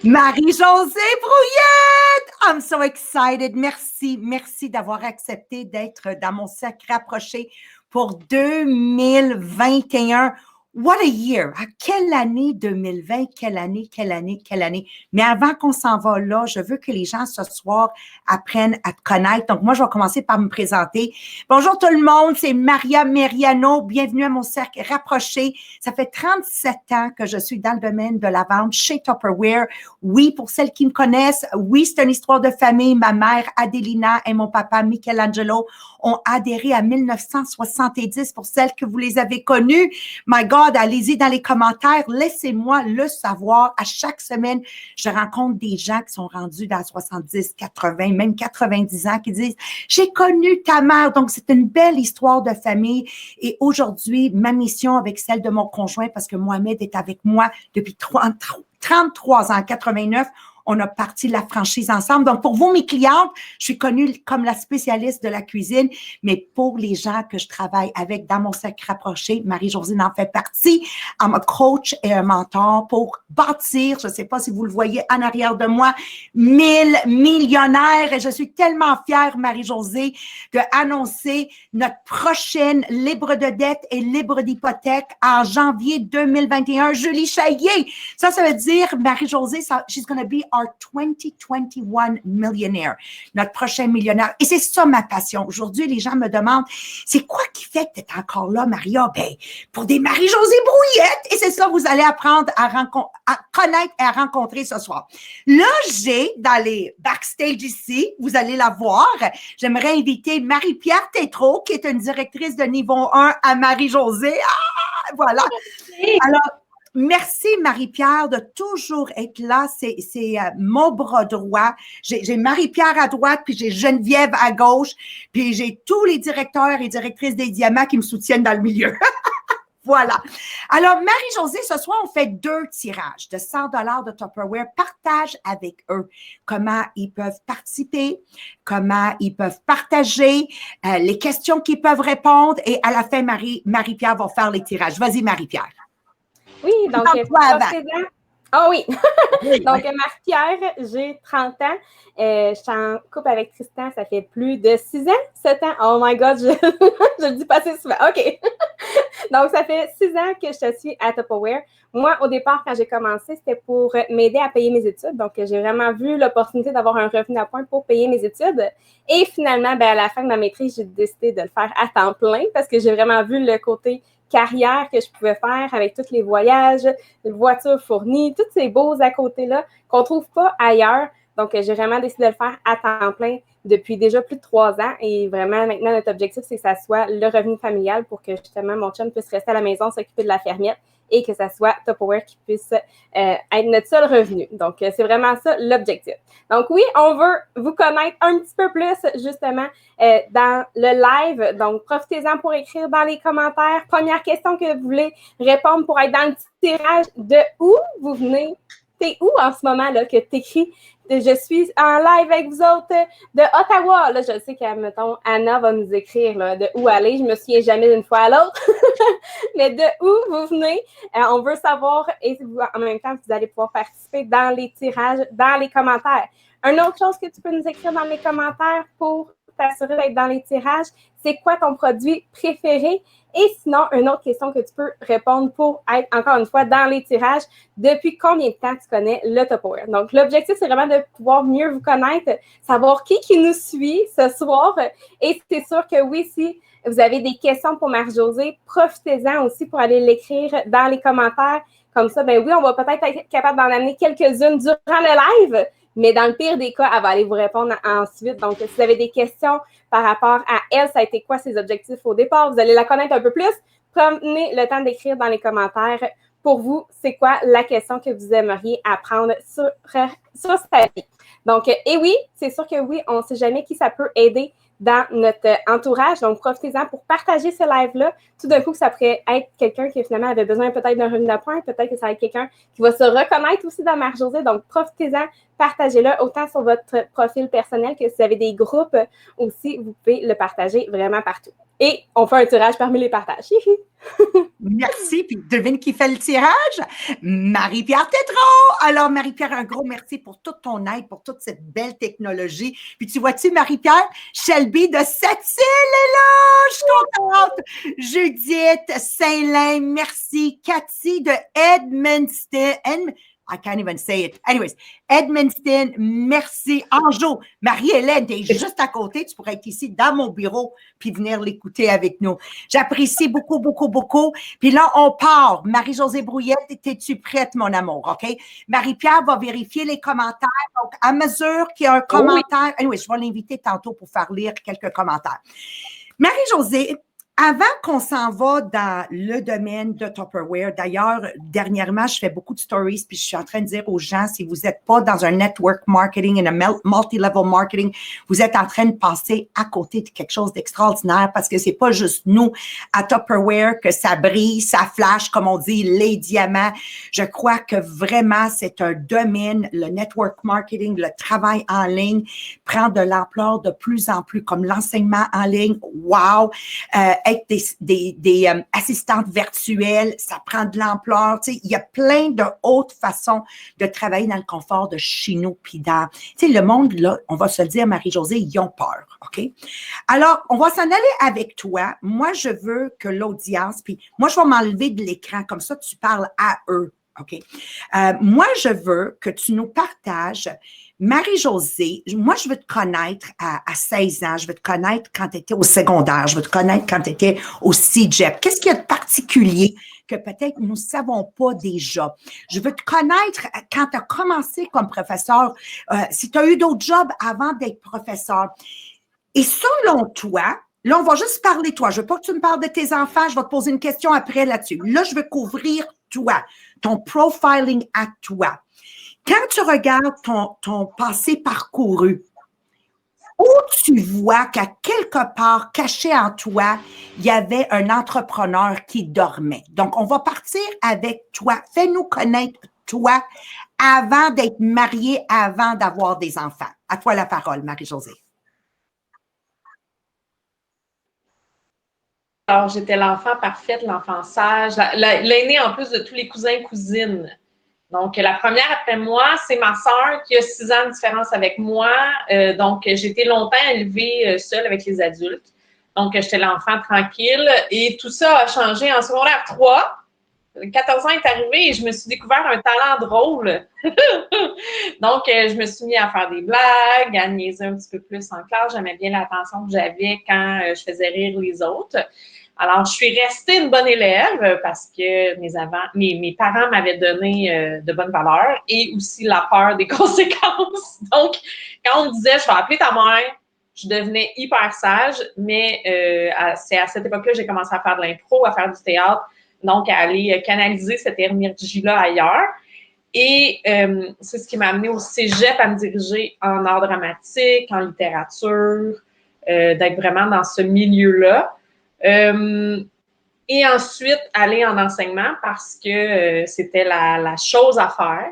Marie-Josée Brouillette! I'm so excited. Merci d'avoir accepté d'être dans mon cercle rapproché pour 2021. What a year! Quelle année 2020? Quelle année? Mais avant qu'on s'en va là, je veux que les gens ce soir apprennent à te connaître. Donc, moi, je vais commencer par me présenter. Bonjour tout le monde, c'est Maria Meriano. Bienvenue à mon cercle rapproché. Ça fait 37 ans que je suis dans le domaine de la vente chez Tupperware. Oui, pour celles qui me connaissent, oui, c'est une histoire de famille. Ma mère, Adelina, et mon papa, Michelangelo, ont adhéré à 1970. Pour celles que vous les avez connues, my God, allez-y dans les commentaires. Laissez-moi le savoir. À chaque semaine, je rencontre des gens qui sont rendus dans 70, 80, même 90 ans qui disent « J'ai connu ta mère ». Donc, c'est une belle histoire de famille. Et aujourd'hui, ma mission avec celle de mon conjoint, parce que Mohamed est avec moi depuis 33 ans, 89, on a parti la franchise ensemble. Donc, pour vous, mes clientes, je suis connue comme la spécialiste de la cuisine, mais pour les gens que je travaille avec dans mon cercle rapproché, Marie-Josée en fait partie, I'm a coach et un mentor pour bâtir, je ne sais pas si vous le voyez en arrière de moi, 1000 millionnaires. Et je suis tellement fière, Marie-Josée, de annoncer notre prochaine libre de dette et libre d'hypothèque en janvier 2021. Julie Chaillet. Ça veut dire, Marie-Josée, she's going to be our 2021 millionaire, notre prochain millionnaire. Et c'est ça ma passion. Aujourd'hui, les gens me demandent, c'est quoi qui fait que tu es encore là, Maria? Ben, pour des Marie-Josée Brouillette. Et c'est ça que vous allez apprendre à connaître et à rencontrer ce soir. Là, j'ai dans les backstage ici, vous allez la voir, j'aimerais inviter Marie-Pierre Tétrault, qui est une directrice de niveau 1 à Marie-Josée. Ah, voilà. Alors, merci Marie-Pierre de toujours être là. C'est mon bras droit. J'ai Marie-Pierre à droite, puis j'ai Geneviève à gauche, puis j'ai tous les directeurs et directrices des diamants qui me soutiennent dans le milieu. Voilà. Alors, Marie-Josée, ce soir, on fait 2 tirages de 100 $ de Tupperware. Partage avec eux comment ils peuvent participer, comment ils peuvent partager, les questions qu'ils peuvent répondre. Et à la fin, Marie-Pierre va faire les tirages. Vas-y, Marie-Pierre. Oui, donc, ah oui. Donc, Marie-Pierre, j'ai 30 ans. Je suis en couple avec Tristan, ça fait plus de 6 ans, 7 ans. Oh my God, je le dis pas assez souvent. OK. Donc, ça fait 6 ans que je suis à Tupperware. Moi, au départ, quand j'ai commencé, c'était pour m'aider à payer mes études. Donc, j'ai vraiment vu l'opportunité d'avoir un revenu à point pour payer mes études. Et finalement, à la fin de ma maîtrise, j'ai décidé de le faire à temps plein parce que j'ai vraiment vu le côté carrière que je pouvais faire avec tous les voyages, les voitures fournies, tous ces beaux à côté-là qu'on ne trouve pas ailleurs. Donc, j'ai vraiment décidé de le faire à temps plein depuis déjà plus de 3 ans. Et vraiment, maintenant, notre objectif, c'est que ça soit le revenu familial pour que, justement, mon chum puisse rester à la maison, s'occuper de la fermiette et que ça soit Tupperware qui puisse être notre seul revenu. Donc, c'est vraiment ça l'objectif. Donc, oui, on veut vous connaître un petit peu plus, justement, dans le live. Donc, profitez-en pour écrire dans les commentaires. Première question que vous voulez répondre pour être dans le petit tirage, de où vous venez? T'es où en ce moment là que t'écris? Je suis en live avec vous autres de Ottawa. Là, je sais mettons, Anna va nous écrire là, de où aller. Je me souviens jamais d'une fois à l'autre. Mais de où vous venez? On veut savoir et en même temps, vous allez pouvoir participer dans les tirages, dans les commentaires. Une autre chose que tu peux nous écrire dans les commentaires pour t'assurer d'être dans les tirages, c'est quoi ton produit préféré? Et sinon, une autre question que tu peux répondre pour être, encore une fois, dans les tirages, depuis combien de temps tu connais le Tupperware? Donc, l'objectif, c'est vraiment de pouvoir mieux vous connaître, savoir qui nous suit ce soir. Et c'est sûr que oui, si vous avez des questions pour Marie-Josée, profitez-en aussi pour aller l'écrire dans les commentaires. Comme ça, ben oui, on va peut-être être capable d'en amener quelques-unes durant le live, mais dans le pire des cas, elle va aller vous répondre ensuite. Donc, si vous avez des questions par rapport à elle, ça a été quoi ses objectifs au départ, vous allez la connaître un peu plus. Prenez le temps d'écrire dans les commentaires pour vous, c'est quoi la question que vous aimeriez apprendre sur sa vie. Donc, et oui, c'est sûr que oui, on ne sait jamais qui ça peut aider dans notre entourage. Donc, profitez-en pour partager ce live-là. Tout d'un coup, ça pourrait être quelqu'un qui finalement avait besoin peut-être d'un revenu d'appoint, peut-être que ça va être quelqu'un qui va se reconnaître aussi dans Marie-Josée. Donc, profitez-en, partagez-le autant sur votre profil personnel que si vous avez des groupes aussi, vous pouvez le partager vraiment partout. Et on fait un tirage parmi les partages. Merci. Puis devine qui fait le tirage? Marie-Pierre Tétrault. Alors, Marie-Pierre, un gros merci pour toute ton aide, pour toute cette belle technologie. Puis tu vois-tu, Marie-Pierre, Shelby de Sept-Îles est là. Je suis contente. Judith Saint-Lin, merci. Cathy de Edmundston. I can't even say it. Anyways, Edmundston, merci. Anjo, Marie-Hélène, t'es juste à côté. Tu pourrais être ici dans mon bureau puis venir l'écouter avec nous. J'apprécie beaucoup, beaucoup, beaucoup. Puis là, on part. Marie-Josée Brouillette, es-tu prête, mon amour? OK? Marie-Pierre va vérifier les commentaires. Donc, à mesure qu'il y a un commentaire, anyway, je vais l'inviter tantôt pour faire lire quelques commentaires. Marie-Josée, avant qu'on s'en va dans le domaine de Tupperware, d'ailleurs, dernièrement, je fais beaucoup de stories, puis je suis en train de dire aux gens, si vous n'êtes pas dans un network marketing et un multi-level marketing, vous êtes en train de passer à côté de quelque chose d'extraordinaire parce que c'est pas juste nous à Tupperware que ça brille, ça flash, comme on dit, les diamants. Je crois que vraiment, c'est un domaine, le network marketing, le travail en ligne prend de l'ampleur de plus en plus, comme l'enseignement en ligne. Wow! Être des assistantes virtuelles, ça prend de l'ampleur. Tu sais, il y a plein de autres façons de travailler dans le confort de chez nous. Puis dans, tu sais, le monde, là, on va se le dire, Marie-Josée, ils ont peur, OK? Alors, on va s'en aller avec toi. Moi, je veux que l'audience, puis moi, je vais m'enlever de l'écran, comme ça, tu parles à eux, OK? Moi, je veux que tu nous partages Marie-Josée, moi, je veux te connaître à 16 ans, je veux te connaître quand tu étais au secondaire, je veux te connaître quand tu étais au cégep. Qu'est-ce qu'il y a de particulier que peut-être nous ne savons pas déjà? Je veux te connaître quand tu as commencé comme professeur, si tu as eu d'autres jobs avant d'être professeur. Et selon toi, là, on va juste parler de toi. Je veux pas que tu me parles de tes enfants, je vais te poser une question après là-dessus. Là, je veux couvrir toi, ton profiling à toi. Quand tu regardes ton passé parcouru, où tu vois qu'à quelque part, caché en toi, il y avait un entrepreneur qui dormait. Donc, on va partir avec toi. Fais-nous connaître toi avant d'être mariée, avant d'avoir des enfants. À toi la parole, Marie-Josée. Alors, j'étais l'enfant parfaite, l'enfant sage, l'aînée en plus de tous les cousins et cousines. Donc, la première après moi, c'est ma sœur qui a 6 ans de différence avec moi. Donc, j'ai été longtemps élevée seule avec les adultes. Donc, j'étais l'enfant tranquille. Et tout ça a changé en secondaire 3. 14 ans est arrivé et je me suis découvert un talent drôle. Donc, je me suis mis à faire des blagues, à niaiser un petit peu plus en classe. J'aimais bien l'attention que j'avais quand je faisais rire les autres. Alors, je suis restée une bonne élève parce que mes parents m'avaient donné de bonnes valeurs et aussi la peur des conséquences. Donc, quand on me disait « je vais appeler ta mère », je devenais hyper sage, mais c'est à cette époque-là que j'ai commencé à faire de l'impro, à faire du théâtre, donc à aller canaliser cette énergie-là ailleurs. Et c'est ce qui m'a amené au cégep à me diriger en art dramatique, en littérature, d'être vraiment dans ce milieu-là. Et ensuite, aller en enseignement parce que c'était la chose à faire.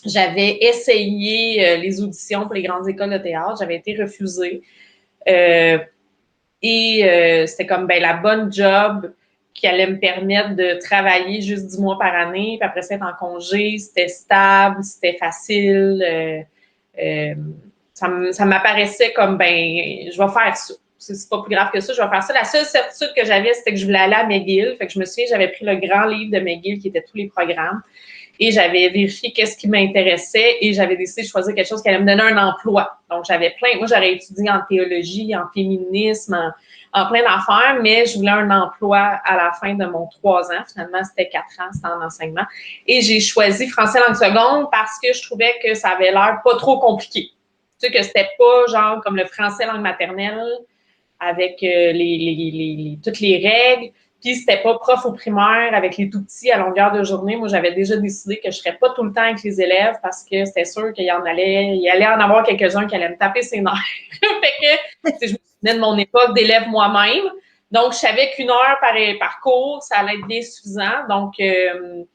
J'avais essayé les auditions pour les grandes écoles de théâtre. J'avais été refusée. C'était comme la bonne job qui allait me permettre de travailler juste 10 mois par année. Puis après ça, être en congé. C'était stable, c'était facile. Ça m'apparaissait comme, je vais faire ça. C'est pas plus grave que ça, je vais faire ça. La seule certitude que j'avais, c'était que je voulais aller à McGill. Fait que je me souviens, j'avais pris le grand livre de McGill qui était tous les programmes et j'avais vérifié qu'est-ce qui m'intéressait et j'avais décidé de choisir quelque chose qui allait me donner un emploi. Donc, moi, j'aurais étudié en théologie, en féminisme, en plein d'affaires, mais je voulais un emploi à la fin de mon 3 ans. Finalement, c'était 4 ans, c'était en enseignement. Et j'ai choisi français langue seconde parce que je trouvais que ça avait l'air pas trop compliqué. Tu sais, que c'était pas genre comme le français langue maternelle avec toutes les règles. Puis, c'était pas prof au primaire avec les tout-petits à longueur de journée. Moi, j'avais déjà décidé que je serais pas tout le temps avec les élèves parce que c'était sûr qu'il allait en avoir quelques-uns qui allaient me taper ses nerfs. Fait que, je me souvenais de mon époque d'élève moi-même. Donc, je savais qu'1 heure par cours, ça allait être bien suffisant. Donc, et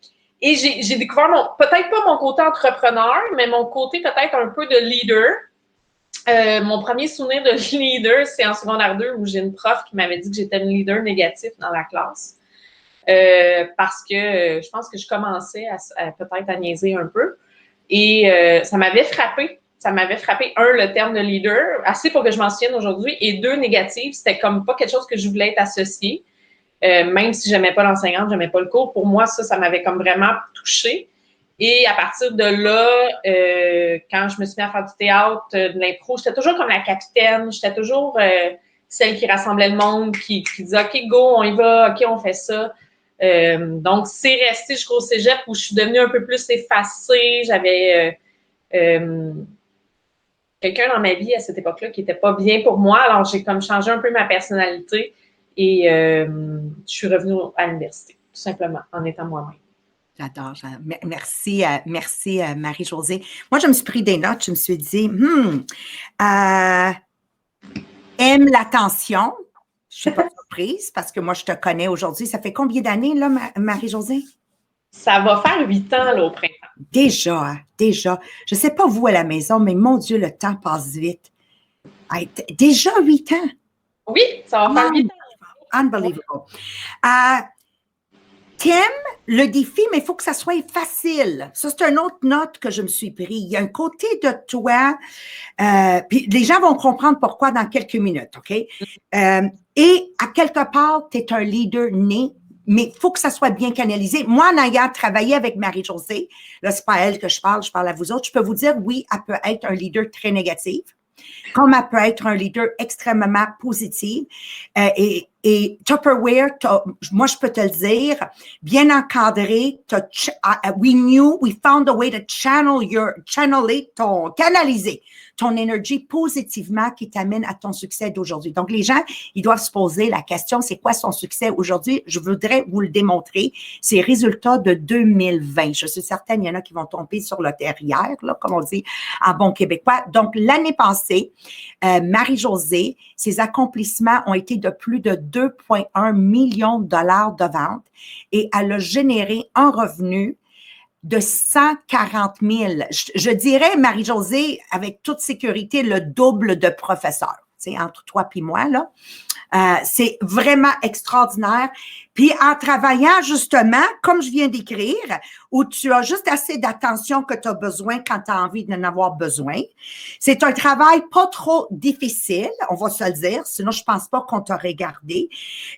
j'ai découvert peut-être pas mon côté entrepreneur, mais mon côté peut-être un peu de leader. Mon premier souvenir de leader, c'est en secondaire 2 où j'ai une prof qui m'avait dit que j'étais une leader négatif dans la classe. Parce que je pense que je commençais à peut-être à niaiser un peu. Et ça m'avait frappé. Ça m'avait frappé, un, le terme de leader, assez pour que je m'en souvienne aujourd'hui, et deux, négatif, c'était comme pas quelque chose que je voulais être associée. Même si j'aimais pas l'enseignante, j'aimais pas le cours, pour moi, ça m'avait comme vraiment touchée. Et à partir de là, quand je me suis mis à faire du théâtre, de l'impro, j'étais toujours comme la capitaine, j'étais toujours celle qui rassemblait le monde, qui disait « OK, go, on y va, OK, on fait ça ». Donc, c'est resté jusqu'au cégep où je suis devenue un peu plus effacée. J'avais quelqu'un dans ma vie à cette époque-là qui n'était pas bien pour moi. Alors, j'ai comme changé un peu ma personnalité et je suis revenue à l'université, tout simplement, en étant moi-même. J'adore. Merci, merci Marie-Josée. Moi, je me suis pris des notes. Je me suis dit, aime l'attention. Je ne suis pas surprise parce que moi, je te connais aujourd'hui. Ça fait combien d'années, là, Marie-Josée? Ça va faire 8 ans, là, au printemps. Déjà. Je ne sais pas vous à la maison, mais mon Dieu, le temps passe vite. Déjà 8 ans? Oui, ça va faire 8 ans. Unbelievable. T'aimes le défi, mais il faut que ça soit facile. Ça, c'est une autre note que je me suis pris. Il y a un côté de toi, puis les gens vont comprendre pourquoi dans quelques minutes, OK? Et à quelque part, tu es un leader né, mais il faut que ça soit bien canalisé. Moi, en ayant travaillé avec Marie-Josée, là, c'est pas à elle que je parle à vous autres, je peux vous dire, oui, elle peut être un leader très négatif, comme elle peut être un leader extrêmement positif. Et Tupperware, moi, je peux te le dire, bien encadré, we found a way to canaliser ton énergie positivement qui t'amène à ton succès d'aujourd'hui. Donc, les gens, ils doivent se poser la question, c'est quoi son succès aujourd'hui? Je voudrais vous le démontrer. C'est résultats de 2020. Je suis certaine, il y en a qui vont tomber sur le derrière, là, comme on dit en bon québécois. Donc, l'année passée, Marie-Josée, ses accomplissements ont été de plus de 2,1 millions de dollars de vente et elle a généré un revenu de 140 000. Je dirais, Marie-Josée, avec toute sécurité, le double de professeur. C'est entre toi et moi, là. C'est vraiment extraordinaire. Puis en travaillant justement, comme je viens d'écrire, où tu as juste assez d'attention que tu as besoin quand tu as envie d'en avoir besoin. C'est un travail pas trop difficile, on va se le dire, sinon je pense pas qu'on t'a regardé.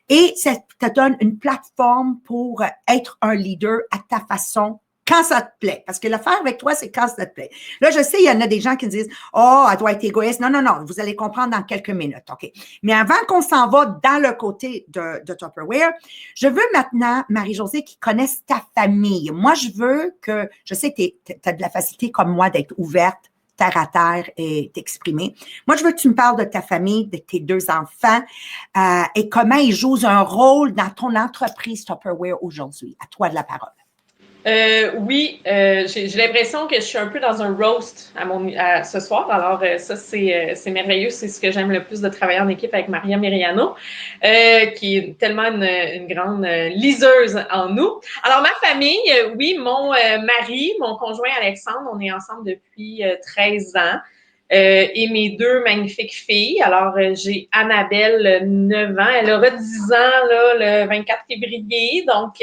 Et ça te donne une plateforme pour être un leader à ta façon, quand ça te plaît. Parce que l'affaire avec toi, c'est quand ça te plaît. Là, je sais, il y en a des gens qui disent « Oh, elle doit être égoïste. » Non, vous allez comprendre dans quelques minutes. OK. Mais avant qu'on s'en va dans le côté de Tupperware, je veux maintenant, Marie-Josée, qui connaisse ta famille. Moi, je veux que, je sais que tu as de la facilité comme moi d'être ouverte, terre à terre et t'exprimer. Moi, je veux que tu me parles de ta famille, de tes 2 enfants et comment ils jouent un rôle dans ton entreprise Tupperware aujourd'hui. À toi de la parole. Oui, j'ai l'impression que je suis un peu dans un roast ce soir. Alors, ça, c'est merveilleux. C'est ce que j'aime le plus de travailler en équipe avec Maria Miriano, qui est tellement une grande liseuse en nous. Alors, ma famille, oui, mon mari, mon conjoint Alexandre, on est ensemble depuis 13 ans. Et mes 2 magnifiques filles. Alors, j'ai Annabelle, 9 ans. Elle aura 10 ans là, le 24 février. Donc,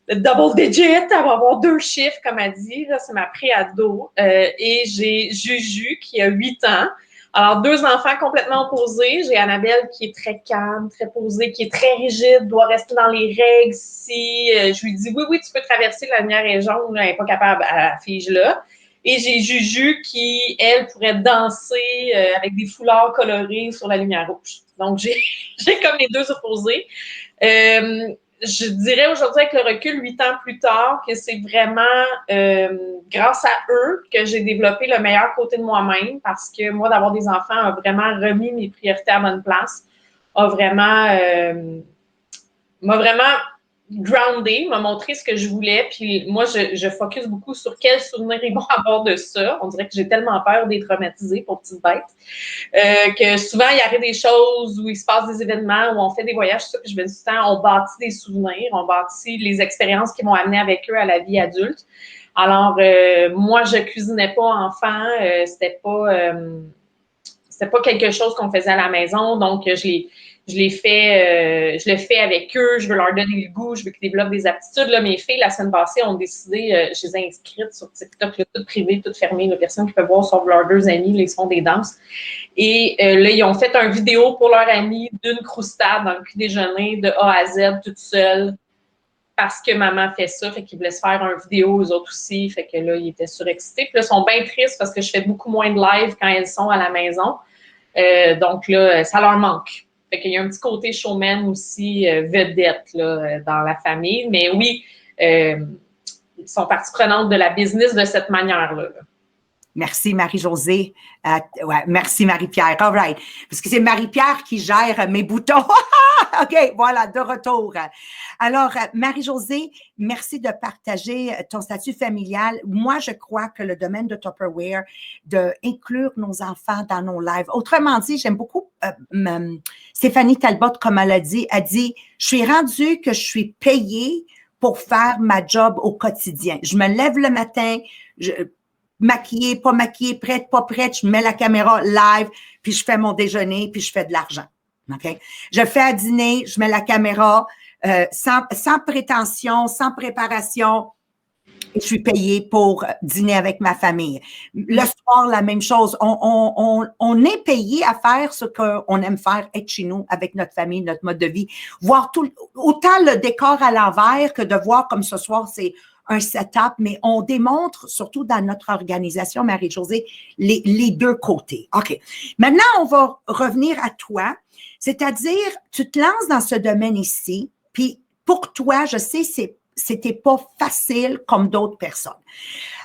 le double digit, elle va avoir 2 chiffres, comme elle dit. Là, c'est ma pré-ado. Et j'ai Juju, qui a 8 ans. Alors, 2 enfants complètement opposés. J'ai Annabelle, qui est très calme, très posée, qui est très rigide, doit rester dans les règles. Si je lui dis, oui, tu peux traverser, la lumière est jaune, elle n'est pas capable, à fige-là. Et j'ai Juju qui, elle, pourrait danser avec des foulards colorés sur la lumière rouge. Donc, j'ai comme les 2 opposés. Je dirais aujourd'hui, avec le recul, 8 ans plus tard, que c'est vraiment grâce à eux que j'ai développé le meilleur côté de moi-même, parce que moi, d'avoir des enfants a vraiment remis mes priorités à bonne place, m'a vraiment groundé, m'a montré ce que je voulais, puis moi, je focus beaucoup sur quels souvenirs ils vont avoir de ça. On dirait que j'ai tellement peur d'être traumatisée pour petite bête, que souvent, il arrive des choses où il se passe des événements, où on fait des voyages, tout ça, puis je me dis tout le temps, on bâtit des souvenirs, on bâtit les expériences qui m'ont amené avec eux à la vie adulte. Alors, moi, je cuisinais pas enfant, c'était pas... c'était pas quelque chose qu'on faisait à la maison, donc je le fais avec eux, je veux leur donner le goût, je veux qu'ils développent des aptitudes. Là, mes filles, la semaine passée, ont décidé, je les ai inscrites sur TikTok, là, toutes privées, toutes fermées, là, personne qui peut voir, sauf leurs 2 amis, là, ils se font des danses. Et là, ils ont fait une vidéo pour leurs amis d'une croustade dans le petit déjeuner de A à Z, toute seule, parce que maman fait ça, fait qu'ils voulaient se faire une vidéo, eux autres aussi, fait que là, ils étaient surexcités. Puis là, ils sont bien tristes parce que je fais beaucoup moins de live quand elles sont à la maison. Donc là, ça leur manque. Fait qu'il y a un petit côté showman aussi, vedette là, dans la famille. Mais oui, ils sont partie prenante de la business de cette manière-là. Là. Merci, Marie-Josée. Ouais, merci, Marie-Pierre. All right. Parce que c'est Marie-Pierre qui gère mes boutons. OK, voilà, de retour. Alors, Marie-Josée, merci de partager ton statut familial. Moi, je crois que le domaine de Tupperware, d'inclure nos enfants dans nos lives. Autrement dit, j'aime beaucoup Stéphanie Talbot, comme elle a dit, je suis rendue que je suis payée pour faire ma job au quotidien. Je me lève le matin, maquillée, pas maquillée, prête, pas prête, je mets la caméra live, puis je fais mon déjeuner, puis je fais de l'argent. OK? Je fais à dîner, je mets la caméra, sans prétention, sans préparation. Je suis payée pour dîner avec ma famille. Le soir, la même chose. On est payé à faire ce qu'on aime faire, être chez nous avec notre famille, notre mode de vie. Voir autant le décor à l'envers que de voir comme ce soir, c'est un setup, mais on démontre, surtout dans notre organisation, Marie-Josée, les deux côtés. OK. Maintenant, on va revenir à toi. C'est-à-dire, tu te lances dans ce domaine ici, puis pour toi, je sais, c'était pas facile comme d'autres personnes.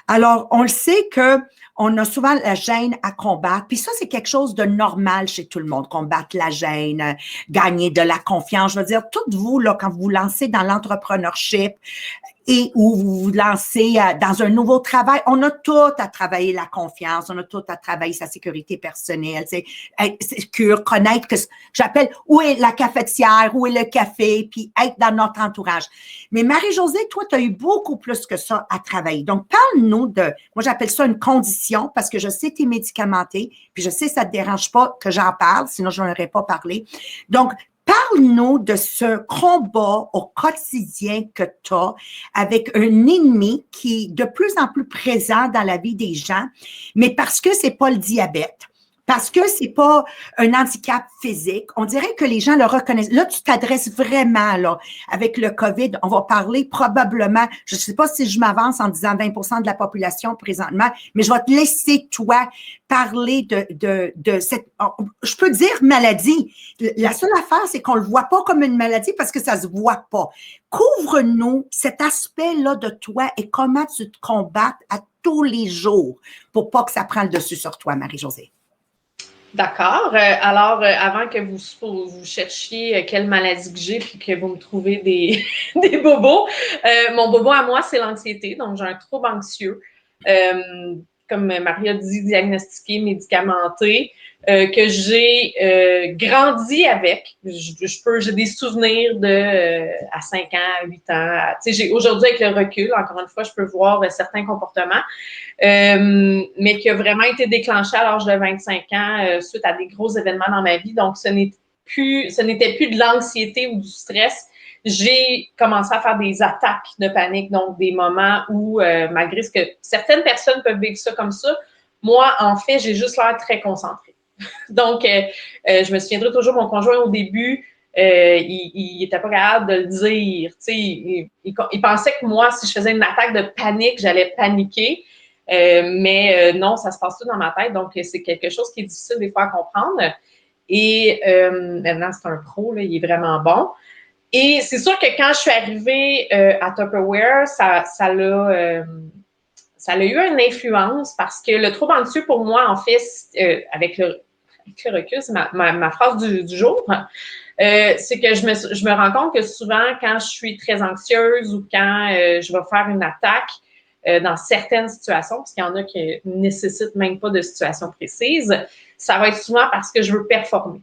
Alors, on le sait que on a souvent la gêne à combattre, puis ça, c'est quelque chose de normal chez tout le monde, combattre la gêne, gagner de la confiance. Je veux dire, toutes vous, là, quand vous vous lancez dans l'entrepreneurship, et où vous vous lancez dans un nouveau travail, on a tout à travailler la confiance, on a tout à travailler sa sécurité personnelle, être sécure, connaître que j'appelle où est la cafetière, où est le café, puis être dans notre entourage. Mais Marie-Josée, toi, tu as eu beaucoup plus que ça à travailler. Donc, parle-nous moi j'appelle ça une condition parce que je sais que tu es médicamenté, puis je sais que ça ne te dérange pas que j'en parle, sinon je n'en aurais pas parlé. Donc, parle-nous de ce combat au quotidien que tu as avec un ennemi qui est de plus en plus présent dans la vie des gens, mais parce que c'est pas le diabète, parce que c'est pas un handicap physique. On dirait que les gens le reconnaissent. Là, tu t'adresses vraiment, là, avec le COVID, on va parler probablement, je ne sais pas si je m'avance en disant 20% de la population présentement, mais je vais te laisser, toi, parler de cette, je peux dire maladie. La seule affaire, c'est qu'on le voit pas comme une maladie parce que ça se voit pas. Couvre-nous cet aspect-là de toi et comment tu te combats à tous les jours pour pas que ça prenne le dessus sur toi, Marie-Josée. D'accord. Alors, avant que vous cherchiez quelle maladie que j'ai puis que vous me trouvez des, des bobos, mon bobo à moi, c'est l'anxiété. Donc, j'ai un trouble anxieux. Comme Marie a dit, diagnostiqué, médicamenté, que j'ai grandi avec. J'ai des souvenirs à 5 ans, à 8 ans. Aujourd'hui, avec le recul, encore une fois, je peux voir certains comportements. Mais qui a vraiment été déclenché à l'âge de 25 ans suite à des gros événements dans ma vie. Donc, ce n'était plus de l'anxiété ou du stress. J'ai commencé à faire des attaques de panique, donc des moments où, malgré ce que certaines personnes peuvent vivre ça comme ça, moi, en fait, j'ai juste l'air très concentrée. Donc, je me souviendrai toujours, mon conjoint, au début, il était pas capable de le dire. Il pensait que moi, si je faisais une attaque de panique, j'allais paniquer. Mais non, ça se passe tout dans ma tête, donc c'est quelque chose qui est difficile des fois à comprendre. Et maintenant, c'est un pro, là, il est vraiment bon. Et c'est sûr que quand je suis arrivée à Tupperware, ça a eu une influence parce que le trouble anxieux, pour moi, en fait, avec le recul, c'est ma phrase du jour, c'est que je me rends compte que souvent, quand je suis très anxieuse ou quand je vais faire une attaque, dans certaines situations, parce qu'il y en a qui ne nécessitent même pas de situation précise, ça va être souvent parce que je veux performer.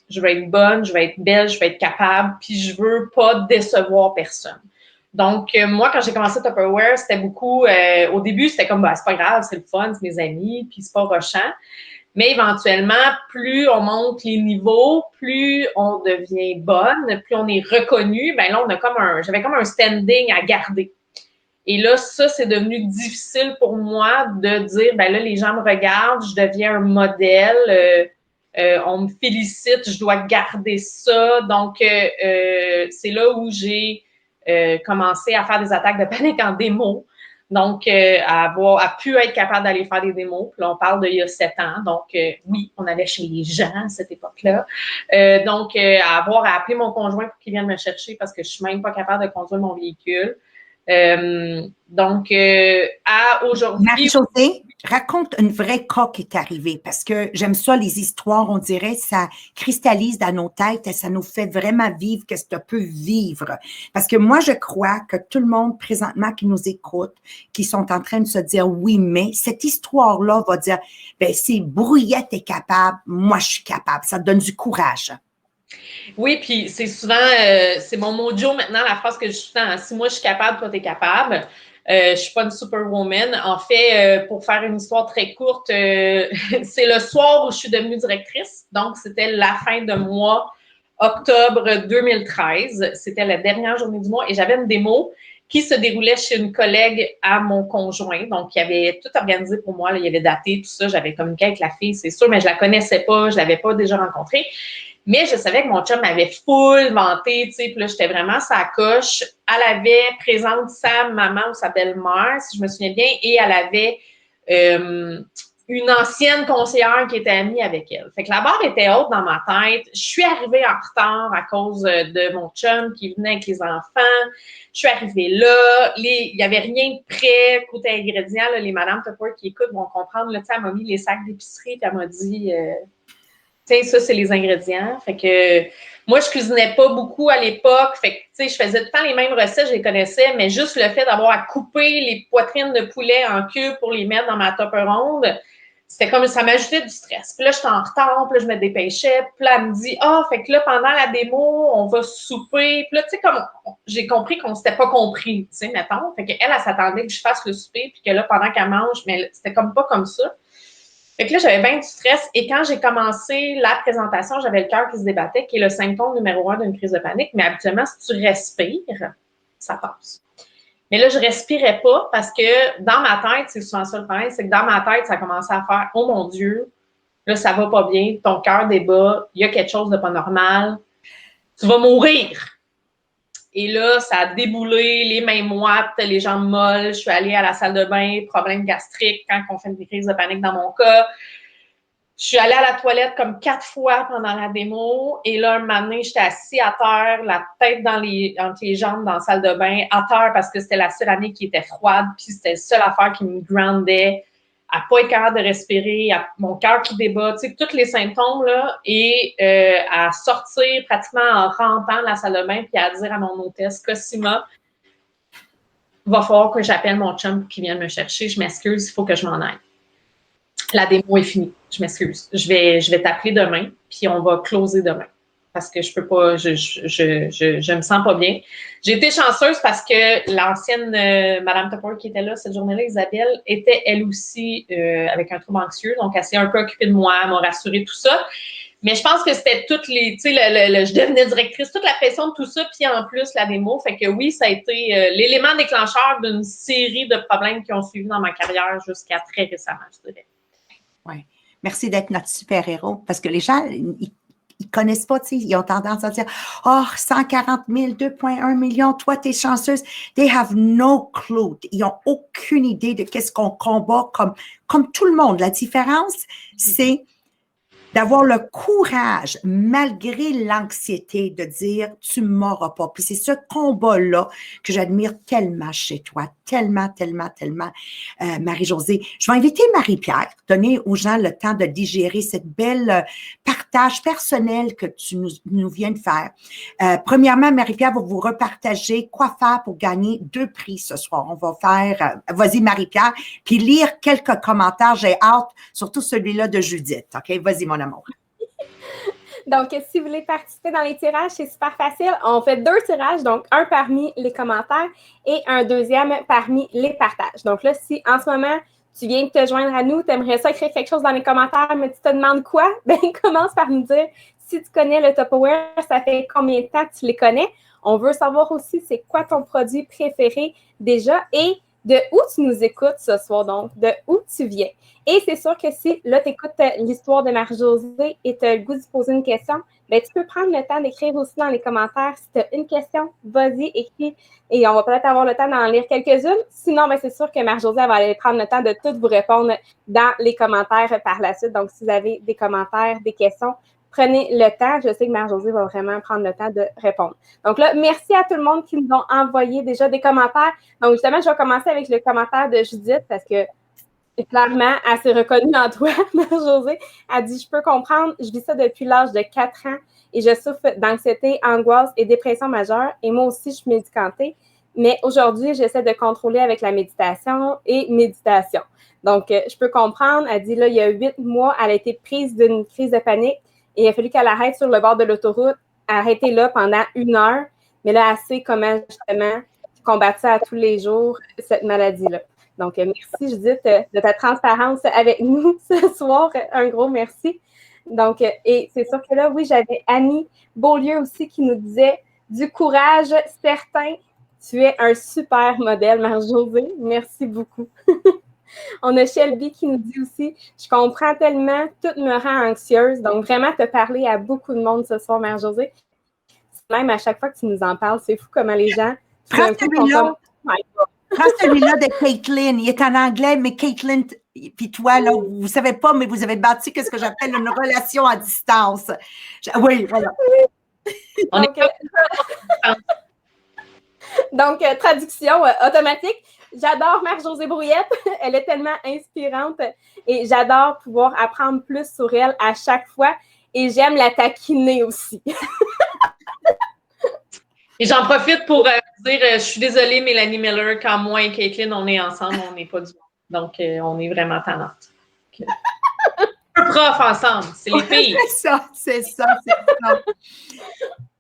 Je veux être bonne, je veux être belle, je veux être capable, puis je veux pas décevoir personne. Donc, moi, quand j'ai commencé Tupperware, c'était beaucoup, au début, c'était comme, c'est pas grave, c'est le fun, c'est mes amis, puis c'est pas rushant. Mais éventuellement, plus on monte les niveaux, plus on devient bonne, plus on est reconnu, ben là, j'avais comme un standing à garder. Et là, ça, c'est devenu difficile pour moi de dire, ben là, les gens me regardent, je deviens un modèle, on me félicite, je dois garder ça. Donc, c'est là où j'ai commencé à faire des attaques de panique en démo. Donc, à pu être capable d'aller faire des démos. Puis là, on parle d'il y a 7 ans. Donc, oui, on allait chez les gens à cette époque-là. Donc, à appeler mon conjoint pour qu'il vienne me chercher parce que je suis même pas capable de conduire mon véhicule. Donc, à aujourd'hui... Marie-Josée, raconte une vraie cas qui est arrivée parce que j'aime ça, les histoires, on dirait, ça cristallise dans nos têtes et ça nous fait vraiment vivre qu'est-ce que tu peux vivre. Parce que moi, je crois que tout le monde présentement qui nous écoute, qui sont en train de se dire oui, mais cette histoire-là va dire, ben si Brouillette est capable, moi, je suis capable. Ça te donne du courage. Oui, puis c'est souvent, c'est mon mojo maintenant, la phrase que je dis tout le temps, si moi je suis capable, toi t'es capable. Je suis pas une superwoman. En fait, pour faire une histoire très courte, c'est le soir où je suis devenue directrice. Donc, c'était la fin de mois, octobre 2013. C'était la dernière journée du mois et j'avais une démo qui se déroulait chez une collègue à mon conjoint. Donc, il y avait tout organisé pour moi. Là, il y avait daté, tout ça. J'avais communiqué avec la fille, c'est sûr, mais je la connaissais pas. Je l'avais pas déjà rencontrée. Mais je savais que mon chum m'avait full vanté, tu sais, puis là, j'étais vraiment sa coche. Elle avait présente sa maman ou sa belle-mère, si je me souviens bien, et elle avait une ancienne conseillère qui était amie avec elle. Fait que la barre était haute dans ma tête. Je suis arrivée en retard à cause de mon chum qui venait avec les enfants. Je suis arrivée là. Il n'y avait rien de prêt côté ingrédients. Là, les madames Tupper qui écoutent vont comprendre. Là, elle m'a mis les sacs d'épicerie, puis elle m'a dit... tu sais, ça, c'est les ingrédients. Fait que moi, je cuisinais pas beaucoup à l'époque. Fait que, tu sais, je faisais tout le temps les mêmes recettes, je les connaissais, mais juste le fait d'avoir à couper les poitrines de poulet en cubes pour les mettre dans ma tupper ronde, c'était comme ça m'ajoutait du stress. Puis là, j'étais en retard, puis là, je me dépêchais. Puis là, elle me dit, fait que là, pendant la démo, on va souper. Puis là, tu sais, comme j'ai compris qu'on s'était pas compris, tu sais, mettons. Fait qu'elle, elle s'attendait que je fasse le souper, puis que là, pendant qu'elle mange, mais c'était comme pas comme ça. Fait que là, j'avais bien du stress. Et quand j'ai commencé la présentation, j'avais le cœur qui se débattait, qui est le symptôme numéro 1 d'une crise de panique. Mais habituellement, si tu respires, ça passe. Mais là, je respirais pas parce que dans ma tête, c'est souvent ça le problème, c'est que dans ma tête, ça commençait à faire « Oh mon Dieu, là, ça va pas bien, ton cœur débat, il y a quelque chose de pas normal, tu vas mourir. » Et là, ça a déboulé, les mains moites, les jambes molles. Je suis allée à la salle de bain, problème gastrique quand on fait une crise de panique dans mon cas. Je suis allée à la toilette comme 4 fois pendant la démo. Et là, un moment donné, j'étais assise à terre, la tête entre les jambes dans la salle de bain, à terre parce que c'était la seule année qui était froide. Puis c'était la seule affaire qui me groundait, à pas être capable de respirer, à mon cœur qui débat, tu sais, tous les symptômes, là. Et à sortir pratiquement en rampant de la salle de bain puis à dire à mon hôtesse, Cosima, va falloir que j'appelle mon chum qui vienne me chercher. Je m'excuse, il faut que je m'en aille. La démo est finie. Je m'excuse. Je vais t'appeler demain, puis on va closer demain. Parce que je peux pas, je me sens pas bien. J'ai été chanceuse parce que l'ancienne Madame Tupper qui était là cette journée-là, Isabelle, était elle aussi avec un trouble anxieux. Donc, elle s'est un peu occupée de moi, elle m'a rassurée, tout ça. Mais je pense que c'était toutes les, tu sais, je devenais directrice, toute la pression de tout ça, puis en plus la démo. Fait que oui, ça a été l'élément déclencheur d'une série de problèmes qui ont suivi dans ma carrière jusqu'à très récemment, je dirais. Oui. Merci d'être notre super-héros parce que les gens, ils connaissent pas, tu sais, ils ont tendance à dire « Oh, 140 000, 2,1 millions, toi, t'es chanceuse. » They have no clue. Ils n'ont aucune idée de qu'est-ce qu'on combat comme tout le monde. La différence, c'est d'avoir le courage, malgré l'anxiété, de dire « tu ne m'auras pas ». Puis c'est ce combat-là que j'admire tellement chez toi, tellement, Marie-Josée. Je vais inviter Marie-Pierre, donner aux gens le temps de digérer cette belle partage personnel que tu nous viens de faire. Premièrement, Marie-Pierre va vous repartager quoi faire pour gagner 2 prix ce soir. On va faire, vas-y Marie-Pierre, puis lire quelques commentaires. J'ai hâte, surtout celui-là de Judith. OK, vas-y mon amour. Donc, si vous voulez participer dans les tirages, c'est super facile. On fait 2 tirages, donc un parmi les commentaires et un deuxième parmi les partages. Donc là, si en ce moment, tu viens de te joindre à nous, tu aimerais ça écrire quelque chose dans les commentaires, mais tu te demandes quoi? Ben, commence par nous dire si tu connais le Tupperware, ça fait combien de temps que tu les connais? On veut savoir aussi c'est quoi ton produit préféré déjà et de où tu nous écoutes ce soir, donc de où tu viens. Et c'est sûr que si là, tu écoutes l'histoire de Marie-Josée et tu as le goût de se poser une question, bien, tu peux prendre le temps d'écrire aussi dans les commentaires. Si tu as une question, vas-y, écris. Et on va peut-être avoir le temps d'en lire quelques-unes. Sinon, bien, c'est sûr que Marie-Josée va aller prendre le temps de tout vous répondre dans les commentaires par la suite. Donc, si vous avez des commentaires, des questions, prenez le temps. Je sais que Marie-Josée va vraiment prendre le temps de répondre. Donc là, merci à tout le monde qui nous ont envoyé déjà des commentaires. Donc, justement, je vais commencer avec le commentaire de Judith parce que clairement, elle s'est reconnue en toi, Marie-Josée. Elle dit, je peux comprendre, je vis ça depuis l'âge de 4 ans et je souffre d'anxiété, angoisse et dépression majeure. Et moi aussi, je suis médicantée. Mais aujourd'hui, j'essaie de contrôler avec la méditation et méditation. Donc, je peux comprendre. Elle dit, là, il y a 8 mois, elle a été prise d'une crise de panique et il a fallu qu'elle arrête sur le bord de l'autoroute, arrêter là pendant 1 heure. Mais là, elle sait comment, justement, combattre ça à tous les jours, cette maladie-là. Donc, merci Judith de ta transparence avec nous ce soir. Un gros merci. Donc, et c'est sûr que là, oui, j'avais Annie Beaulieu aussi qui nous disait du courage certain. Tu es un super modèle, Marie-Josée. Merci beaucoup. On a Shelby qui nous dit aussi, je comprends tellement, tout me rend anxieuse. Donc, vraiment, te parler à beaucoup de monde ce soir, Marie-Josée. Même à chaque fois que tu nous en parles, c'est fou comment les gens... Prends celui-là de Caitlin. Il est en anglais, mais Caitlin, puis toi, là, vous ne savez pas, mais vous avez bâti ce que j'appelle une relation à distance. Oui, voilà. Donc, traduction automatique. J'adore Marie-Josée Brouillette. Elle est tellement inspirante et j'adore pouvoir apprendre plus sur elle à chaque fois. Et j'aime la taquiner aussi. Et j'en profite pour dire, je suis désolée, Mélanie Miller, quand moi et Caitlin, on est ensemble, on n'est pas du monde. Donc, on est vraiment tannantes. Deux profs ensemble, c'est les filles. C'est ça.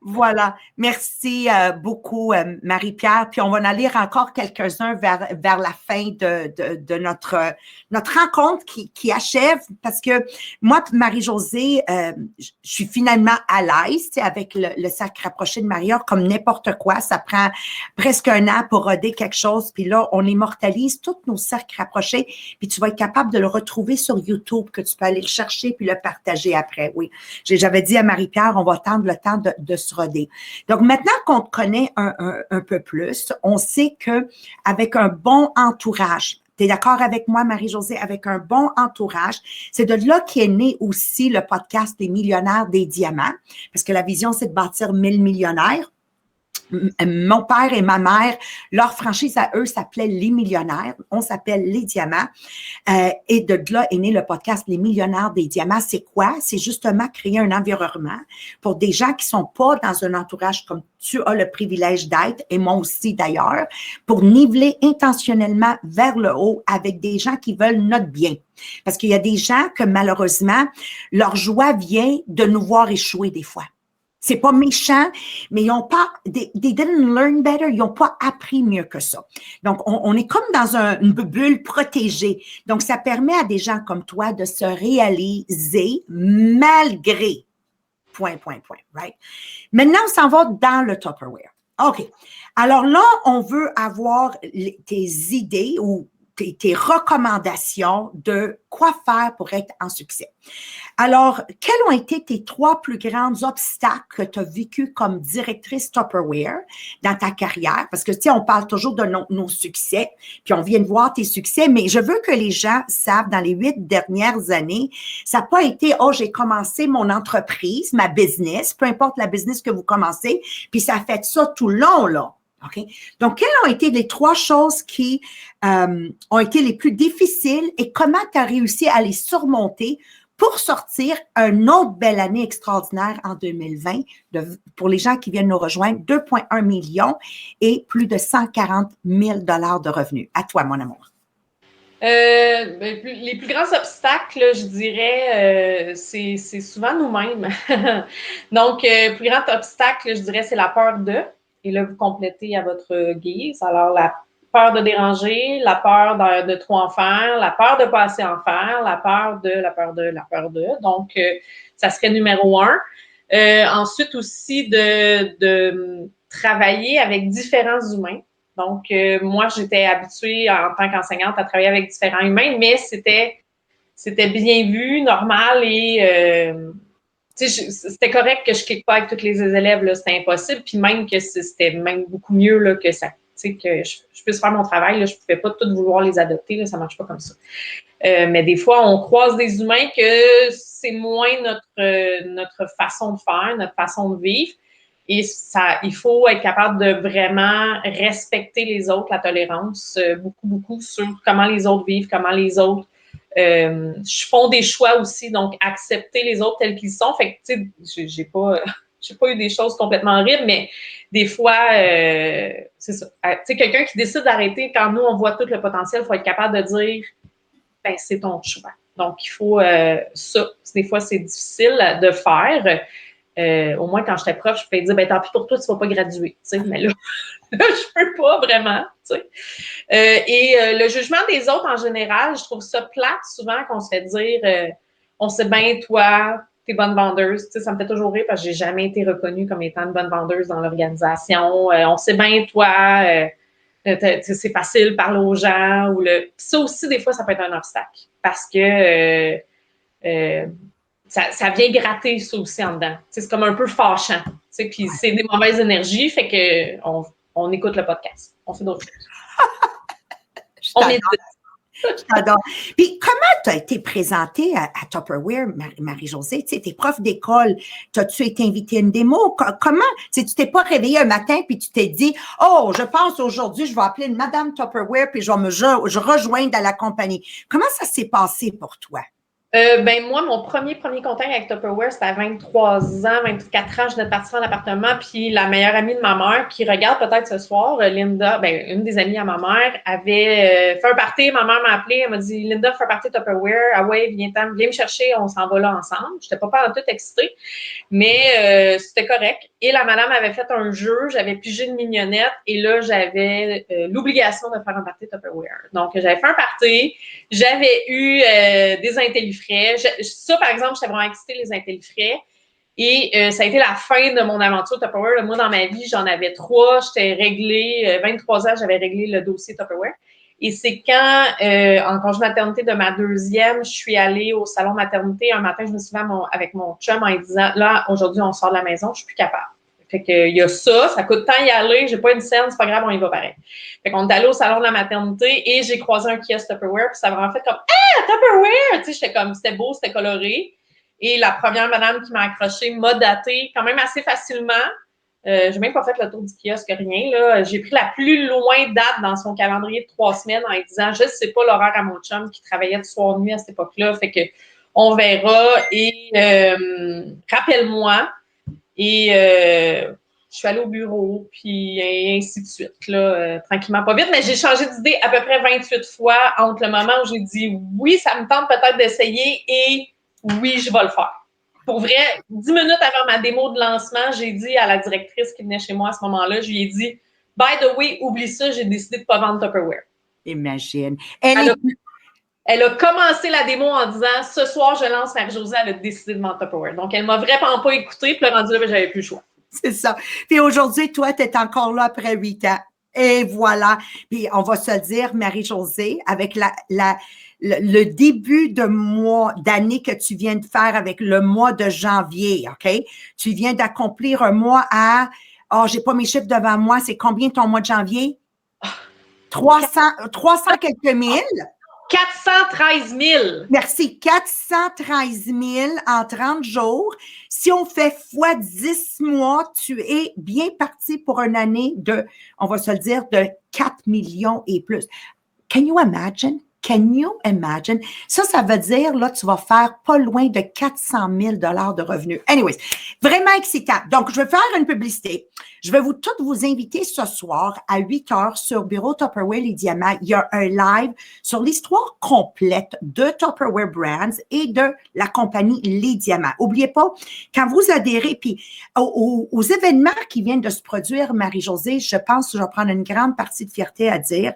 Voilà. Merci beaucoup, Marie-Pierre. Puis on va en lire encore quelques-uns vers la fin de notre rencontre qui achève parce que moi, Marie-Josée, je suis finalement à l'aise avec le cercle rapproché de Maria, comme n'importe quoi. Ça prend presque 1 an pour roder quelque chose. Puis là, on immortalise tous nos cercles rapprochés. Puis tu vas être capable de le retrouver sur YouTube, que tu peux aller le chercher puis le partager après. Oui. J'avais dit à Marie-Pierre, on va attendre le temps de se roder. Donc, maintenant qu'on te connaît un peu plus, on sait que avec un bon entourage, tu es d'accord avec moi, Marie-Josée, avec un bon entourage, c'est de là qu'est né aussi le podcast des millionnaires des diamants, parce que la vision, c'est de bâtir 1000 millionnaires. Mon père et ma mère, leur franchise à eux s'appelait Les Millionnaires. On s'appelle Les Diamants. Et de là est né le podcast Les Millionnaires des Diamants. C'est quoi? C'est justement créer un environnement pour des gens qui sont pas dans un entourage comme tu as le privilège d'être, et moi aussi d'ailleurs, pour niveler intentionnellement vers le haut avec des gens qui veulent notre bien. Parce qu'il y a des gens que malheureusement, leur joie vient de nous voir échouer des fois. C'est pas méchant, mais ils n'ont pas, they didn't learn better, ils n'ont pas appris mieux que ça. Donc, on est comme dans une bulle protégée. Donc, ça permet à des gens comme toi de se réaliser malgré, right? Maintenant, on s'en va dans le Tupperware. OK. Alors là, on veut avoir tes idées ou tes recommandations de quoi faire pour être en succès. Alors, quels ont été tes 3 plus grands obstacles que tu as vécu comme directrice Tupperware dans ta carrière? Parce que, tu sais, on parle toujours de nos succès, puis on vient de voir tes succès, mais je veux que les gens savent, dans les 8 dernières années, ça n'a pas été, oh, j'ai commencé mon entreprise, ma business, peu importe la business que vous commencez, puis ça a fait ça tout le long, là. OK? Donc, quelles ont été les 3 choses qui ont été les plus difficiles et comment tu as réussi à les surmonter pour sortir une autre belle année extraordinaire en 2020 pour les gens qui viennent nous rejoindre, 2,1 millions et plus de 140 000 $ de revenus. À toi, mon amour. Les plus grands obstacles, je dirais, c'est souvent nous-mêmes. Donc, plus grand obstacle, je dirais, c'est la peur de. Et là, vous complétez à votre guise. Alors, la peur de déranger, la peur de trop en faire, la peur de pas assez en faire, la peur de. Donc, ça serait numéro 1. Ensuite aussi, de travailler avec différents humains. Donc, moi, j'étais habituée en tant qu'enseignante à travailler avec différents humains, mais c'était bien vu, normal et c'était correct que je ne clique pas avec tous les élèves, là, c'était impossible. Puis même que c'était même beaucoup mieux là, que ça, que je puisse faire mon travail. Là, je ne pouvais pas tout vouloir les adopter, là, ça ne marche pas comme ça. Mais des fois, on croise des humains que c'est moins notre façon de faire, notre façon de vivre. Et il faut être capable de vraiment respecter les autres, la tolérance, beaucoup sur comment les autres vivent, comment les autres font des choix aussi, donc accepter les autres tels qu'ils sont. Fait que, tu sais, j'ai pas eu des choses complètement horribles, mais des fois, c'est ça. Tu sais, quelqu'un qui décide d'arrêter, quand nous, on voit tout le potentiel, il faut être capable de dire, ben, c'est ton choix. Donc, il faut ça. Des fois, c'est difficile de faire. Au moins, quand j'étais prof, je pouvais dire, ben, tant pis pour toi, tu ne vas pas graduer. Tu sais, mais là, je peux pas vraiment. Tu sais. Le jugement des autres, en général, je trouve ça plate souvent qu'on se fait dire, on sait bien, toi, t'es bonne vendeuse. Tu sais, ça me fait toujours rire parce que j'ai jamais été reconnue comme étant une bonne vendeuse dans l'organisation. On sait bien, toi, c'est facile, parler aux gens. Ça aussi, des fois, ça peut être un obstacle parce que ça vient gratter ça aussi en dedans. C'est comme un peu fâchant. Puis c'est des mauvaises énergies, fait que on écoute le podcast. On fait d'autres choses. On médite. Je t'adore. Puis, comment tu as été présentée à Tupperware, Marie-Josée? Tu sais, t'es prof d'école. As-tu été invitée à une démo? Comment? Tu t'es pas réveillée un matin puis tu t'es dit, oh, je pense aujourd'hui, je vais appeler une Madame Tupperware puis je vais me rejoindre à la compagnie. Comment ça s'est passé pour toi? Ben moi, mon premier contact avec Tupperware, c'était à 23 ans, 24 ans, je venais de partir en appartement, puis la meilleure amie de ma mère, qui regarde peut-être ce soir, Linda, ben une des amies à ma mère, avait fait un party, ma mère m'a appelé, elle m'a dit, Linda, fais un party Tupperware, ah ouais, viens me chercher, on s'en va là ensemble. J'étais pas tout excitée, mais c'était correct. Et la madame avait fait un jeu, j'avais pigé une mignonnette, et là, j'avais l'obligation de faire un party Tupperware. Donc, j'avais fait un party, j'avais eu des intellifrais. Ça, par exemple, j'étais vraiment excitée, les intellifrais. Et ça a été la fin de mon aventure Tupperware. Moi, dans ma vie, j'en avais 3. J'étais réglée, 23 ans, j'avais réglé le dossier Tupperware. Et c'est quand, en congé maternité de ma 2e, je suis allée au salon maternité. Un matin, je me suis levée avec mon chum en disant, là, aujourd'hui, on sort de la maison, je suis plus capable. Fait que, il y a ça coûte tant y aller, j'ai pas une scène, c'est pas grave, on y va pareil. Fait qu'on est allé au salon de la maternité et j'ai croisé un kiosque Tupperware, puis ça m'a vraiment fait comme, ah, Tupperware! Tu sais, j'étais comme, c'était beau, c'était coloré. Et la première madame qui m'a accrochée m'a datée quand même assez facilement. J'ai même pas fait le tour du kiosque, rien, là. J'ai pris la plus loin date dans son calendrier de 3 semaines en lui disant, je sais pas l'horaire à mon chum qui travaillait de soir-nuit à cette époque-là, fait que on verra et rappelle-moi. Et je suis allée au bureau, puis ainsi de suite, là, tranquillement, pas vite. Mais j'ai changé d'idée à peu près 28 fois entre le moment où j'ai dit oui, ça me tente peut-être d'essayer et oui, je vais le faire. Pour vrai, 10 minutes avant ma démo de lancement, j'ai dit à la directrice qui venait chez moi à ce moment-là, je lui ai dit « By the way, oublie ça, j'ai décidé de ne pas vendre Tupperware. » Imagine. Elle a commencé la démo en disant « Ce soir, je lance Marie-Josée, elle a décidé de vendre Tupperware. » Donc, elle ne m'a vraiment pas écoutée, puis le rendu là, j'avais plus le choix. C'est ça. Puis aujourd'hui, toi, tu es encore là après 8 ans. Et voilà. Puis on va se dire, Marie-Josée, avec le début de mois, d'année que tu viens de faire avec le mois de janvier, OK? Tu viens d'accomplir un mois à, j'ai pas mes chiffres devant moi, c'est combien ton mois de janvier? 300 quelques mille. 413 000. Merci. 413 000 en 30 jours. Si on fait fois 10 mois, tu es bien parti pour une année de, on va se le dire, de 4 millions et plus. Can you imagine? Can you imagine? Ça veut dire, là, tu vas faire pas loin de 400 000 $ de revenus. Anyways, vraiment excitant. Donc, je vais faire une publicité. Je vais toutes vous inviter ce soir à 8 heures sur Bureau Tupperware Les Diamants. Il y a un live sur l'histoire complète de Tupperware Brands et de la compagnie Les Diamants. Oubliez pas, quand vous adhérez, puis aux événements qui viennent de se produire, Marie-Josée, je pense que je vais prendre une grande partie de fierté à dire,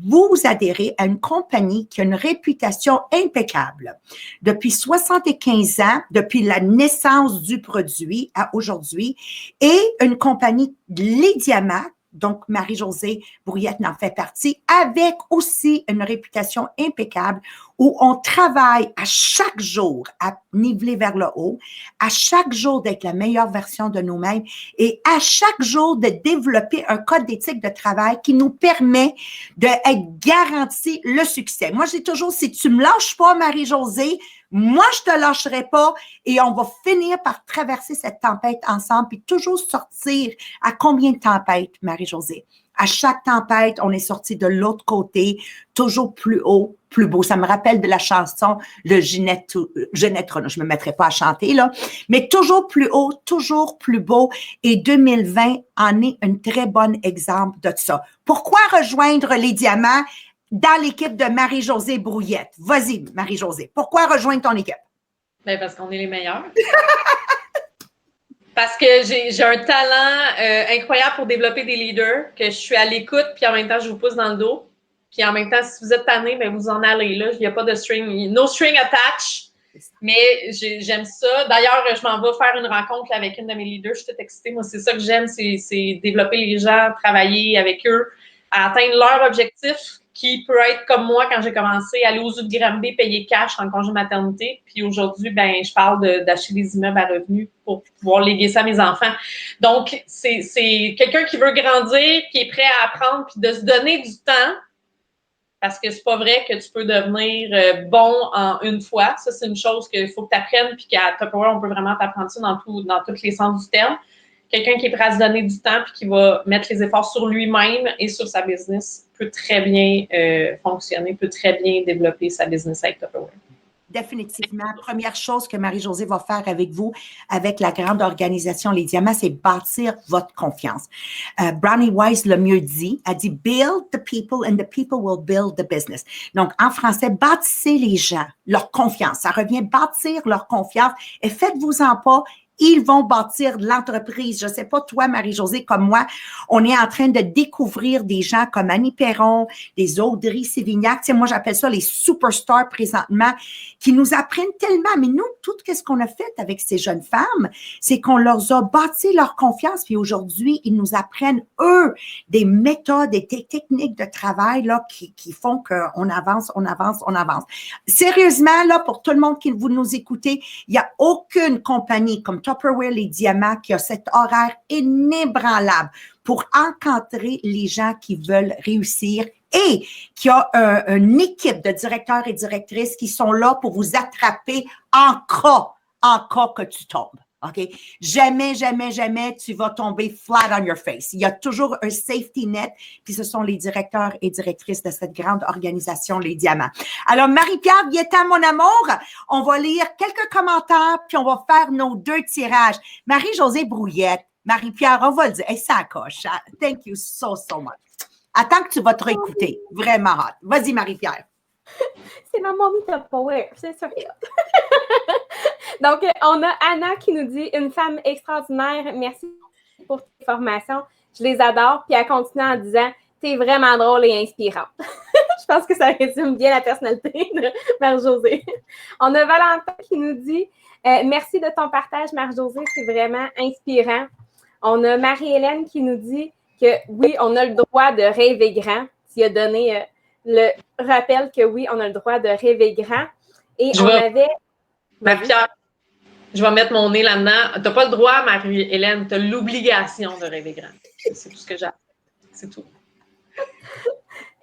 vous adhérez à une compagnie qui a une réputation impeccable. Depuis 75 ans, depuis la naissance du produit à aujourd'hui, et une compagnie, Les Diamants, donc Marie-Josée Brouillette n'en fait partie, avec aussi une réputation impeccable où on travaille à chaque jour à niveler vers le haut, à chaque jour d'être la meilleure version de nous-mêmes et à chaque jour de développer un code d'éthique de travail qui nous permet d'être garanti le succès. Moi, je dis toujours, si tu me lâches pas, Marie-Josée, moi, je te lâcherai pas et on va finir par traverser cette tempête ensemble puis toujours sortir à combien de tempêtes, Marie-Josée? À chaque tempête, on est sorti de l'autre côté, toujours plus haut, plus beau. Ça me rappelle de la chanson de Ginette Renaud. Je me mettrai pas à chanter, là. Mais toujours plus haut, toujours plus beau. Et 2020 en est un très bon exemple de ça. Pourquoi rejoindre Les Diamants dans l'équipe de Marie-Josée Brouillette? Vas-y, Marie-Josée. Pourquoi rejoindre ton équipe? Ben parce qu'on est les meilleurs. Parce que j'ai un talent incroyable pour développer des leaders, que je suis à l'écoute, puis en même temps, je vous pousse dans le dos. Puis en même temps, si vous êtes tanné, ben vous en allez là. Il n'y a pas de string, no string attached. Mais j'aime ça. D'ailleurs, je m'en vais faire une rencontre avec une de mes leaders. Je suis toute excitée. Moi, c'est ça que j'aime, c'est développer les gens, travailler avec eux, à atteindre leur objectif, qui peut être comme moi quand j'ai commencé, aller aux de Granby, payer cash en congé maternité. Puis aujourd'hui, ben je parle d'acheter des immeubles à revenus pour pouvoir léguer ça à mes enfants. Donc, c'est quelqu'un qui veut grandir, qui est prêt à apprendre, puis de se donner du temps, parce que c'est pas vrai que tu peux devenir bon en une fois. Ça, c'est une chose qu'il faut que tu apprennes, puis qu'à Tupperware, on peut vraiment t'apprendre ça dans tous les sens du terme. Quelqu'un qui est prêt à se donner du temps puis qui va mettre les efforts sur lui-même et sur sa business peut très bien fonctionner, peut très bien développer sa business avec Tupperware. Définitivement. Première chose que Marie-Josée va faire avec vous, avec la grande organisation Les Diamants, c'est bâtir votre confiance. Brownie Wise l'a mieux dit, a dit « Build the people and the people will build the business ». Donc, en français, bâtissez les gens, leur confiance. Ça revient bâtir leur confiance et faites-vous-en pas. Ils vont bâtir l'entreprise. Je sais pas, toi, Marie-Josée, comme moi, on est en train de découvrir des gens comme Annie Perron, des Audrey Sévignac. Tu sais, moi, j'appelle ça les superstars présentement, qui nous apprennent tellement. Mais nous, tout ce qu'on a fait avec ces jeunes femmes, c'est qu'on leur a bâti leur confiance. Puis aujourd'hui, ils nous apprennent, eux, des méthodes et des techniques de travail là qui font qu'on avance, on avance, on avance. Sérieusement, là, pour tout le monde qui vous nous écoutez, il n'y a aucune compagnie comme Tupperware Les Diamants qui a cet horaire inébranlable pour encadrer les gens qui veulent réussir et qui a une équipe de directeurs et directrices qui sont là pour vous attraper en cas que tu tombes. OK? Jamais, jamais, jamais tu vas tomber flat on your face. Il y a toujours un safety net, puis ce sont les directeurs et directrices de cette grande organisation, Les Diamants. Alors, Marie-Pierre Viettan, mon amour, on va lire quelques commentaires, puis on va faire nos 2 tirages. Marie-Josée Brouillette, Marie-Pierre, on va le dire. Hey, ça coche. Thank you so much. Attends que tu vas te réécouter. Vraiment hot. Vas-y, Marie-Pierre. C'est ma mommy Tupperware, c'est sûr. Donc, on a Anna qui nous dit « Une femme extraordinaire, merci pour tes formations. Je les adore. » Puis elle continue en disant « T'es vraiment drôle et inspirante. » Je pense que ça résume bien la personnalité de Marie-Josée. On a Valentin qui nous dit « Merci de ton partage, Marie-Josée. C'est vraiment inspirant. » On a Marie-Hélène qui nous dit que oui, on a le droit de rêver grand. Tu as donné le rappel que oui, on a le droit de rêver grand. Et Marie-Pierre, je vais mettre mon nez là-dedans. Tu n'as pas le droit, Marie-Hélène, tu as l'obligation de rêver grand. C'est tout ce que j'ai. C'est tout.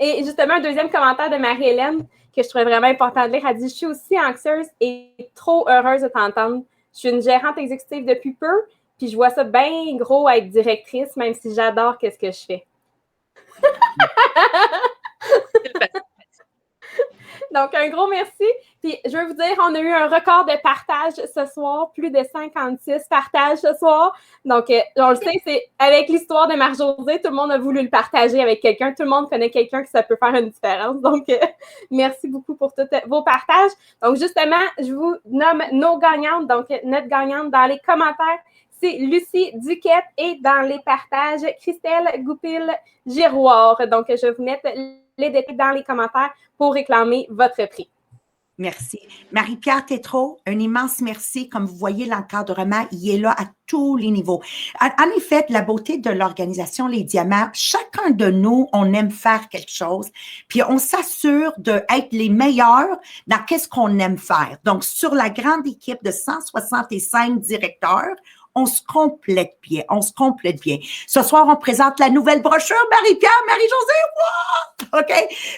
Et justement, un deuxième commentaire de Marie-Hélène que je trouvais vraiment important de lire. Elle dit « Je suis aussi anxieuse et trop heureuse de t'entendre. Je suis une gérante exécutive depuis peu, puis je vois ça bien gros être directrice, même si j'adore ce que je fais. » Donc, un gros merci. Puis, je veux vous dire, on a eu un record de partage ce soir, plus de 56 partages ce soir. Donc, on le sait, c'est avec l'histoire de Marie-Josée, tout le monde a voulu le partager avec quelqu'un. Tout le monde connaît quelqu'un que ça peut faire une différence. Donc, merci beaucoup pour tous vos partages. Donc, justement, je vous nomme nos gagnantes. Donc, notre gagnante dans les commentaires, c'est Lucie Duquette et dans les partages, Christelle Goupil-Giroir. Donc, je vais vous mettre les détails dans les commentaires pour réclamer votre prix. Merci. Marie-Pierre Tétrault, un immense merci. Comme vous voyez, l'encadrement, il est là à tous les niveaux. En effet, la beauté de l'organisation Les Diamants, chacun de nous, on aime faire quelque chose, puis on s'assure d'être les meilleurs dans qu'est-ce qu'on aime faire. Donc, sur la grande équipe de 165 directeurs, on se complète bien, Ce soir, on présente la nouvelle brochure, Marie-Pierre, Marie-Josée, wow! OK?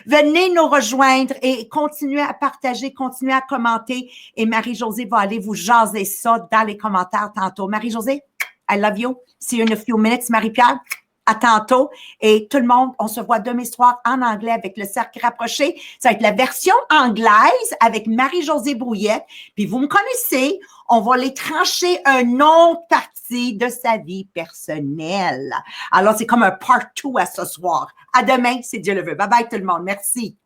Venez nous rejoindre et continuez à partager, continuez à commenter. Et Marie-Josée va aller vous jaser ça dans les commentaires tantôt. Marie-Josée, I love you. See you in a few minutes. Marie-Pierre, à tantôt. Et tout le monde, on se voit demain soir en anglais avec le cercle rapproché. Ça va être la version anglaise avec Marie-Josée Brouillette. Puis vous me connaissez, on va les trancher une autre partie de sa vie personnelle. Alors, c'est comme un part 2 à ce soir. À demain, si Dieu le veut. Bye bye tout le monde. Merci.